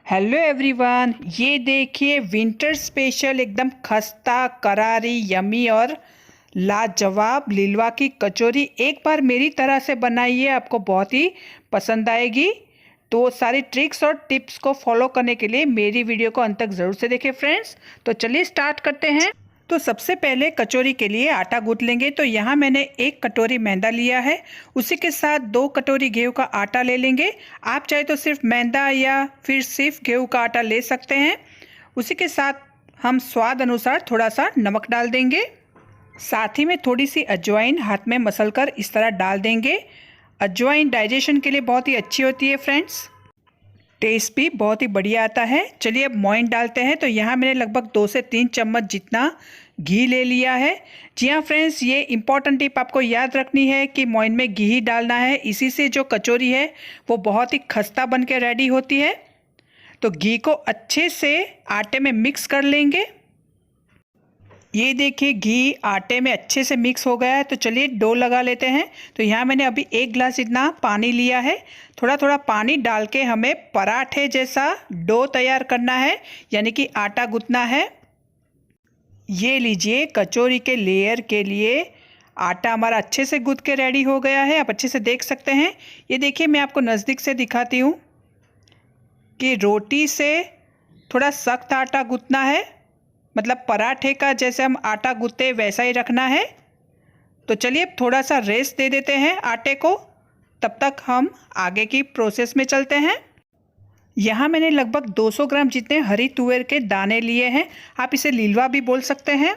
Hello everyone, ये देखिए winter special एकदम खस्ता करारी यमी और लाजवाब लिलवा की कचौरी। एक बार मेरी तरह से बनाइए, आपको बहुत ही पसंद आएगी। तो सारी ट्रिक्स और टिप्स को फॉलो करने के लिए मेरी वीडियो को अंत तक ज़रूर से देखें फ्रेंड्स। तो चलिए स्टार्ट करते हैं। तो सबसे पहले कचौरी के लिए आटा गूंथ लेंगे। तो यहाँ मैंने 1 कटोरी मैदा लिया है, उसी के साथ 2 कटोरी गेहूं का आटा ले लेंगे। आप चाहे तो सिर्फ मैदा या फिर सिर्फ गेहूं का आटा ले सकते हैं। उसी के साथ हम स्वाद अनुसार थोड़ा सा नमक डाल देंगे। साथ ही में थोड़ी सी अजवाइन हाथ में मसल कर इस तरह डाल देंगे। अजवाइन डाइजेशन के लिए बहुत ही अच्छी होती है फ्रेंड्स, टेस्ट भी बहुत ही बढ़िया आता है। चलिए अब मोइन डालते हैं। तो यहाँ मैंने लगभग 2 से 3 चम्मच जितना घी ले लिया है। जी हाँ फ्रेंड्स, ये इम्पॉर्टेंट टिप आपको याद रखनी है कि मोइन में घी ही डालना है। इसी से जो कचौरी है वो बहुत ही खस्ता बन के रेडी होती है। तो घी को अच्छे से आटे में मिक्स कर लेंगे। ये देखिए घी आटे में अच्छे से मिक्स हो गया है। तो चलिए डो लगा लेते हैं। तो यहाँ मैंने अभी 1 गिलास इतना पानी लिया है। थोड़ा थोड़ा पानी डाल के हमें पराठे जैसा डो तैयार करना है, यानी कि आटा गूंथना है। ये लीजिए कचौरी के लेयर के लिए आटा हमारा अच्छे से गूंथ के रेडी हो गया है। आप अच्छे से देख सकते हैं। ये देखिए मैं आपको नज़दीक से दिखाती हूँ कि रोटी से थोड़ा सख्त आटा गूंथना है, मतलब पराठे का जैसे हम आटा गूंथते वैसा ही रखना है। तो चलिए अब थोड़ा सा रेस्ट दे देते हैं आटे को, तब तक हम आगे की प्रोसेस में चलते हैं। यहाँ मैंने लगभग 200 ग्राम जितने हरी तुअर के दाने लिए हैं। आप इसे लिलवा भी बोल सकते हैं।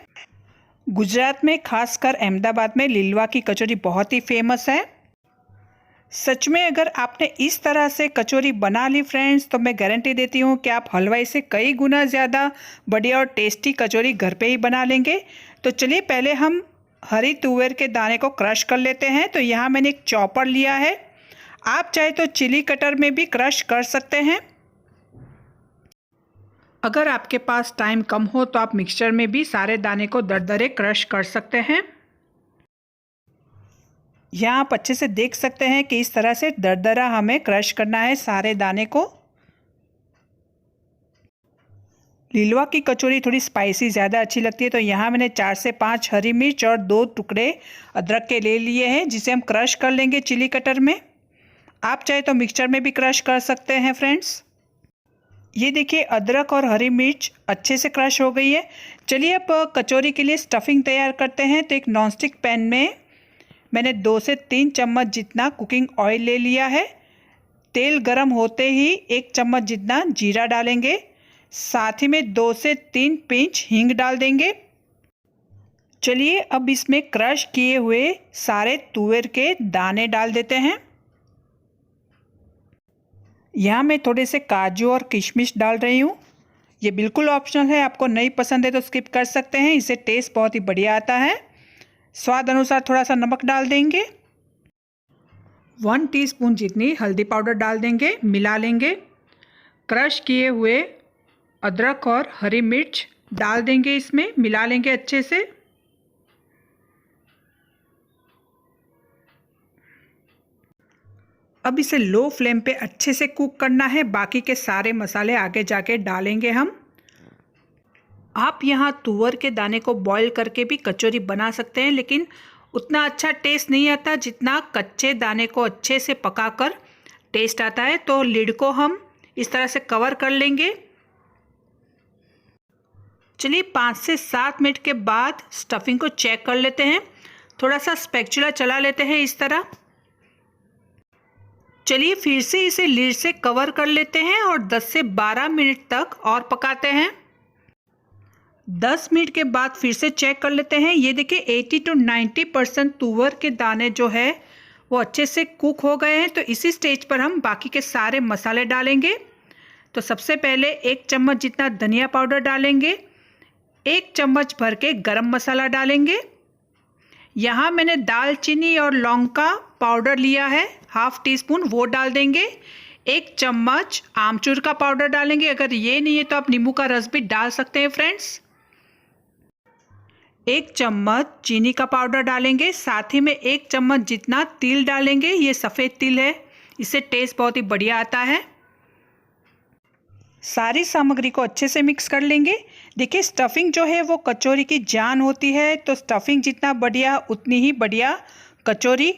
गुजरात में खासकर अहमदाबाद में लिलवा की कचौरी बहुत ही फेमस है। सच में अगर आपने इस तरह से कचौरी बना ली फ्रेंड्स, तो मैं गारंटी देती हूँ कि आप हलवाई से कई गुना ज़्यादा बढ़िया और टेस्टी कचौरी घर पे ही बना लेंगे। तो चलिए पहले हम हरी तुअर के दाने को क्रश कर लेते हैं। तो यहाँ मैंने एक चॉपर लिया है, आप चाहे तो चिली कटर में भी क्रश कर सकते हैं। अगर आपके पास टाइम कम हो तो आप मिक्सचर में भी सारे दाने को दरदरे क्रश कर सकते हैं। यहाँ आप अच्छे से देख सकते हैं कि इस तरह से दरदरा हमें क्रश करना है सारे दाने को। लिलवा की कचौरी थोड़ी स्पाइसी ज़्यादा अच्छी लगती है। तो यहाँ मैंने 4 से 5 हरी मिर्च और 2 टुकड़े अदरक के ले लिए हैं, जिसे हम क्रश कर लेंगे चिली कटर में। आप चाहे तो मिक्सचर में भी क्रश कर सकते हैं फ्रेंड्स। ये देखिए अदरक और हरी मिर्च अच्छे से क्रश हो गई है। चलिए अब कचौरी के लिए स्टफिंग तैयार करते हैं। तो एक नॉनस्टिक पैन में मैंने 2 से 3 चम्मच जितना कुकिंग ऑयल ले लिया है। तेल गरम होते ही 1 चम्मच जितना जीरा डालेंगे। साथ ही में 2 से 3 पिंच हींग डाल देंगे। चलिए अब इसमें क्रश किए हुए सारे तुअर के दाने डाल देते हैं। यहाँ मैं थोड़े से काजू और किशमिश डाल रही हूँ। ये बिल्कुल ऑप्शनल है, आपको नहीं पसंद है तो स्किप कर सकते हैं। इससे टेस्ट बहुत ही बढ़िया आता है। स्वाद अनुसार थोड़ा सा नमक डाल देंगे। 1 टीस्पून जितनी हल्दी पाउडर डाल देंगे, मिला लेंगे। क्रश किए हुए अदरक और हरी मिर्च डाल देंगे, इसमें मिला लेंगे अच्छे से। अब इसे लो फ्लेम पे अच्छे से कुक करना है। बाकी के सारे मसाले आगे जाके डालेंगे हम। आप यहाँ तुअर के दाने को बॉईल करके भी कचौरी बना सकते हैं, लेकिन उतना अच्छा टेस्ट नहीं आता जितना कच्चे दाने को अच्छे से पकाकर टेस्ट आता है। तो लिड को हम इस तरह से कवर कर लेंगे। चलिए 5 से 7 मिनट के बाद स्टफिंग को चेक कर लेते हैं। थोड़ा सा स्पैचुला चला लेते हैं इस तरह। चलिए फिर से इसे लिड से कवर कर लेते हैं और 10 से 12 मिनट तक और पकाते हैं। 10 मिनट के बाद फिर से चेक कर लेते हैं। ये देखिए 80 to 90% तुअर के दाने जो है वो अच्छे से कुक हो गए हैं। तो इसी स्टेज पर हम बाकी के सारे मसाले डालेंगे। तो सबसे पहले 1 चम्मच जितना धनिया पाउडर डालेंगे। 1 चम्मच भर के गरम मसाला डालेंगे। यहाँ मैंने दालचीनी और लौंग का पाउडर लिया है, ½ टीस्पून, वो डाल देंगे। 1 चम्मच आमचूर का पाउडर डालेंगे। अगर ये नहीं है तो आप नींबू का रस भी डाल सकते हैं फ्रेंड्स। 1 चम्मच चीनी का पाउडर डालेंगे। साथ ही में 1 चम्मच जितना तिल डालेंगे। ये सफ़ेद तिल है, इससे टेस्ट बहुत ही बढ़िया आता है। सारी सामग्री को अच्छे से मिक्स कर लेंगे। देखिए स्टफिंग जो है वो कचौरी की जान होती है, तो स्टफिंग जितना बढ़िया उतनी ही बढ़िया कचौरी।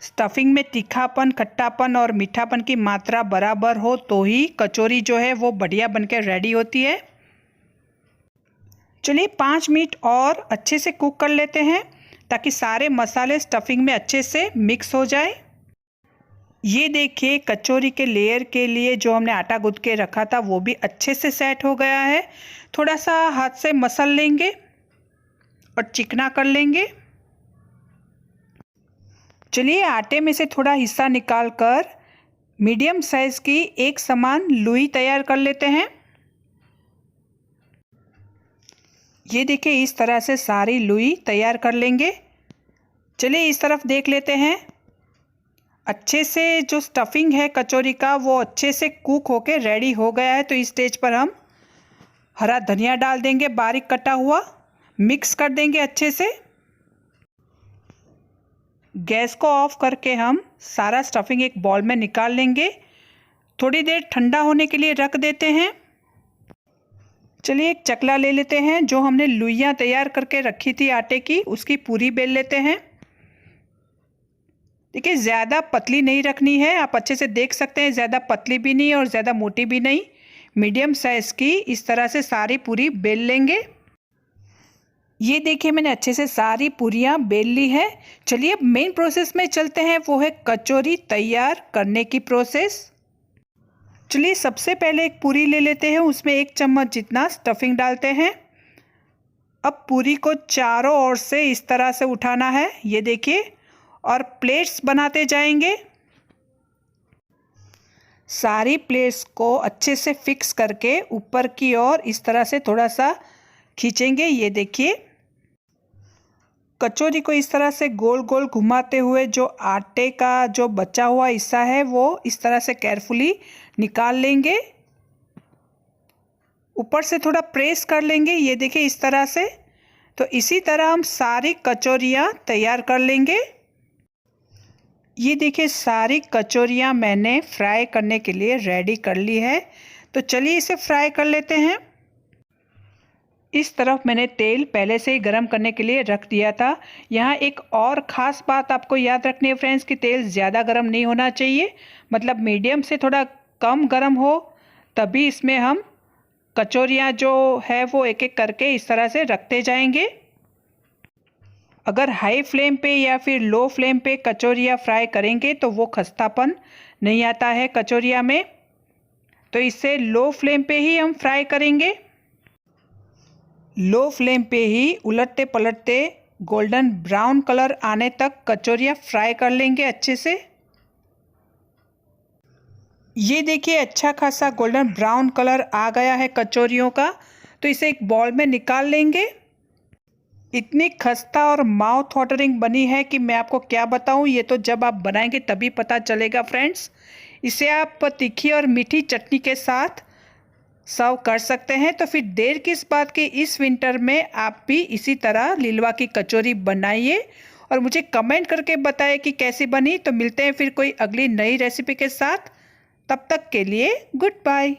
स्टफिंग में तीखापन, खट्टापन और मीठापन की मात्रा बराबर हो तो ही कचौरी जो है वो बढ़िया बनकर रेडी होती है। चलिए 5 मिनट और अच्छे से कुक कर लेते हैं ताकि सारे मसाले स्टफिंग में अच्छे से मिक्स हो जाए। ये देखिए कचौरी के लेयर के लिए जो हमने आटा गूंथ के रखा था वो भी अच्छे से सेट हो गया है। थोड़ा सा हाथ से मसल लेंगे और चिकना कर लेंगे। चलिए आटे में से थोड़ा हिस्सा निकाल कर मीडियम साइज की एक समान लूई तैयार कर लेते हैं। ये देखिए इस तरह से सारी लूई तैयार कर लेंगे। चलिए इस तरफ देख लेते हैं। अच्छे से जो स्टफिंग है कचौरी का वो अच्छे से कुक होके रेडी हो गया है। तो इस स्टेज पर हम हरा धनिया डाल देंगे, बारीक कटा हुआ, मिक्स कर देंगे अच्छे से। गैस को ऑफ करके हम सारा स्टफिंग एक बॉल में निकाल लेंगे। थोड़ी देर ठंडा होने के लिए रख देते हैं। चलिए एक चकला ले लेते हैं। जो हमने लुइयाँ तैयार करके रखी थी आटे की, उसकी पूरी बेल लेते हैं। देखिए ज़्यादा पतली नहीं रखनी है, आप अच्छे से देख सकते हैं, ज़्यादा पतली भी नहीं और ज़्यादा मोटी भी नहीं, मीडियम साइज़ की इस तरह से सारी पूरी बेल लेंगे। ये देखिए मैंने अच्छे से सारी पूरियाँ बेल ली है। चलिए अब मेन प्रोसेस में चलते हैं, वो है कचौरी तैयार करने की प्रोसेस। चलिए सबसे पहले एक पूरी ले लेते हैं, उसमें 1 चम्मच जितना स्टफिंग डालते हैं। अब पूरी को चारों ओर से इस तरह से उठाना है, ये देखिए, और प्लेट्स बनाते जाएंगे। सारी प्लेट्स को अच्छे से फिक्स करके ऊपर की ओर इस तरह से थोड़ा सा खींचेंगे। ये देखिए कचौरी को इस तरह से गोल गोल घुमाते हुए जो आटे का जो बचा हुआ हिस्सा है वो इस तरह से केयरफुली निकाल लेंगे। ऊपर से थोड़ा प्रेस कर लेंगे, ये देखिए इस तरह से। तो इसी तरह हम सारी कचौरियाँ तैयार कर लेंगे। ये देखिए सारी कचौरियाँ मैंने फ्राई करने के लिए रेडी कर ली है। तो चलिए इसे फ्राई कर लेते हैं। इस तरफ मैंने तेल पहले से ही गरम करने के लिए रख दिया था। यहाँ एक और ख़ास बात आपको याद रखनी है फ्रेंड्स कि तेल ज़्यादा गरम नहीं होना चाहिए, मतलब मीडियम से थोड़ा कम गरम हो, तभी इसमें हम कचौरियाँ जो है वो एक एक करके इस तरह से रखते जाएंगे। अगर हाई फ्लेम पे या फिर लो फ्लेम पे कचौरियाँ फ्राई करेंगे तो वो खस्तापन नहीं आता है कचौरियाँ में। तो इसे लो फ्लेम पे ही हम फ्राई करेंगे। लो फ्लेम पे ही उलटते पलटते गोल्डन ब्राउन कलर आने तक कचौरियाँ फ्राई कर लेंगे अच्छे से। ये देखिए अच्छा खासा गोल्डन ब्राउन कलर आ गया है कचौरियों का। तो इसे एक बॉल में निकाल लेंगे। इतनी खस्ता और माउथ वाटरिंग बनी है कि मैं आपको क्या बताऊं, ये तो जब आप बनाएंगे तभी पता चलेगा फ्रेंड्स। इसे आप तीखी और मीठी चटनी के साथ सर्व कर सकते हैं। तो फिर देर किस बात की, इस विंटर में आप भी इसी तरह लिलवा की कचौरी बनाइए और मुझे कमेंट करके बताएं कि कैसी बनी। तो मिलते हैं फिर कोई अगली नई रेसिपी के साथ, तब तक के लिए गुड बाय।